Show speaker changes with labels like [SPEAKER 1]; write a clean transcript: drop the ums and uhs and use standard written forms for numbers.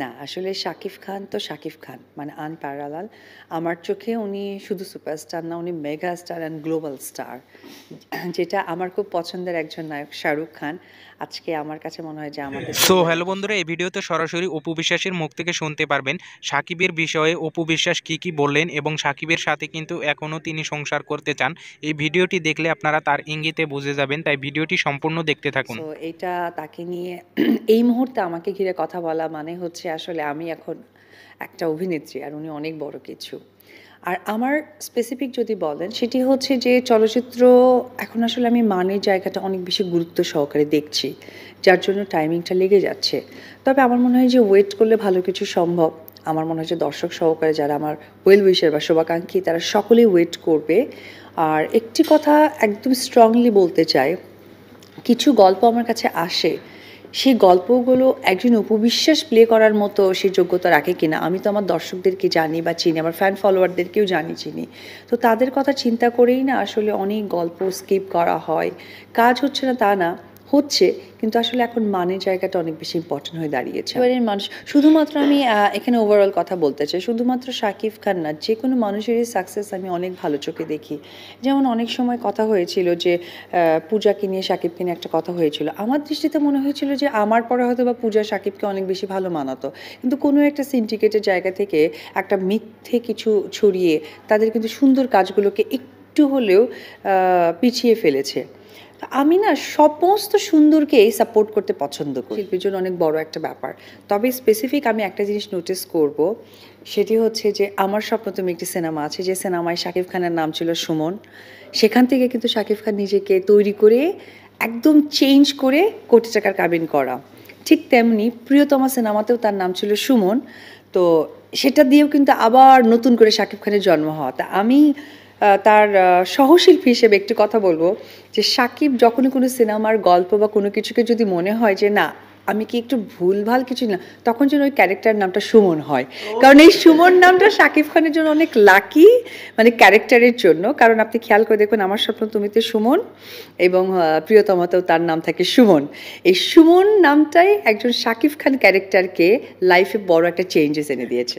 [SPEAKER 1] না, আসলে শাকিব খান তো শাকিব খান। মানে আনপ্যারালাল। আমার চোখে উনি শুধু সুপারস্টার না, উনি mega star and global star. যেটা আমার খুব পছন্দের একজন নায়ক শাহরুখ খান। আজকে আমার কাছে মনে হয় যে আমাদের
[SPEAKER 2] সো
[SPEAKER 1] পরিবারের
[SPEAKER 2] হ্যালো
[SPEAKER 1] একটা
[SPEAKER 2] বন্ধুরা, এই ভিডিওতে সরাসরি অপু বিশ্বাসের মুখ থেকে শুনতে পারবেন সাকিবের বিষয়ে অপু বিশ্বাস কি কি বললেন, এবং সাকিবের সাথে কিন্তু এখনও তিনি সংসার করতে চান। এই ভিডিওটি দেখলে আপনারা তার ইঙ্গিতে বুঝে যাবেন, তাই ভিডিওটি সম্পূর্ণ দেখতে থাকুন।
[SPEAKER 1] সো এইটা তাকে নিয়ে এই মুহূর্তে আমাকে ঘিরে কথা বলা মানে হচ্ছে আসলে আমি এখন একটা অভিনেত্রী আর উনি অনেক বড় কিছু। আর আমার স্পেসিফিক যদি বলেন সেটি হচ্ছে যে চলচ্চিত্র এখন আসলে আমি মানের জায়গাটা অনেক বেশি গুরুত্ব সহকারে দেখছি, যার জন্য টাইমিংটা লেগে যাচ্ছে। তবে আমার মনে হয় যে ওয়েট করলে ভালো কিছু সম্ভব। আমার মনে হয় যে দর্শক সহকারে যারা আমার ওয়েল উইশার বা শুভাকাঙ্ক্ষী তারা সকলেই ওয়েট করবে। আর একটি কথা একদম স্ট্রংলি বলতে চাই, কিছু গল্প আমার কাছে আসে, সেই গল্পগুলো একজন উপবিশ্বাস প্লে করার মতো সে যোগ্যতা রাখে কিনা আমি তো আমার দর্শকদেরকে জানি বা চিনি, আমার ফ্যান ফলোয়ারদেরকেও জানি চিনি। তো তাদের কথা চিন্তা করেই না আসলে অনেক গল্প স্কিপ করা হয়। কাজ হচ্ছে না তা না, হচ্ছে, কিন্তু আসলে এখন মানের জায়গাটা অনেক বেশি ইম্পর্টেন্ট হয়ে দাঁড়িয়েছে। এবারের মানুষ শুধুমাত্র আমি এখানে ওভারঅল কথা বলতে চাই, শুধুমাত্র শাকিব খান না, যে কোনো মানুষেরই সাকসেস আমি অনেক ভালো চোখে দেখি। যেমন অনেক সময় কথা হয়েছিল যে পূজাকে নিয়ে শাকিবকে নিয়ে একটা কথা হয়েছিল, আমার দৃষ্টিতে মনে হয়েছিল যে আমার পরে হয়তো বা পূজা শাকিবকে অনেক বেশি ভালো মানাতো, কিন্তু কোনো একটা সিন্ডিকেটের জায়গা থেকে একটা মিথ্যে কিছু ছড়িয়ে তাদের কিন্তু সুন্দর কাজগুলোকে একটু হলেও পিছিয়ে ফেলেছে। আমি না সমস্ত সুন্দরকেই সাপোর্ট করতে পছন্দ করি, শিল্পীর জন্য অনেক বড় একটা ব্যাপার। তবে স্পেসিফিক আমি একটা জিনিস নোটিস করব, সেটি হচ্ছে যে আমার স্বপ্ন তুমি একটি সিনেমা আছে, যে সিনেমায় শাকিব খানের নাম ছিল সুমন। সেখান থেকে কিন্তু শাকিব খান নিজেকে তৈরি করে একদম চেঞ্জ করে কোটি টাকার কাবিন করা। ঠিক তেমনি প্রিয়তমা সিনেমাতেও তার নাম ছিল সুমন। তো সেটা দিয়েও কিন্তু আবার নতুন করে শাকিব খানের জন্ম হওয়া। তা আমি তার সহশিল্পী হিসেবে একটি কথা বলবো, যে শাকিব যখনই কোনো সিনেমার গল্প বা কোনো কিছুকে যদি মনে হয় যে না আমি কি একটু ভুলভাল কিছু না, তখন যেন ওই ক্যারেক্টার নামটা সুমন হয়। কারণ এই সুমন নামটা শাকিব খানের জন্য অনেক লাকি, মানে ক্যারেক্টারের জন্য। কারণ আপনি খেয়াল করে দেখবেন আমার স্বপ্ন তুমিতে সুমন এবং প্রিয়তমাতেও তার নাম থাকে সুমন। এই সুমন নামটাই একজন শাকিব খান ক্যারেক্টারকে লাইফে বড় একটা চেঞ্জেস এনে দিয়েছে।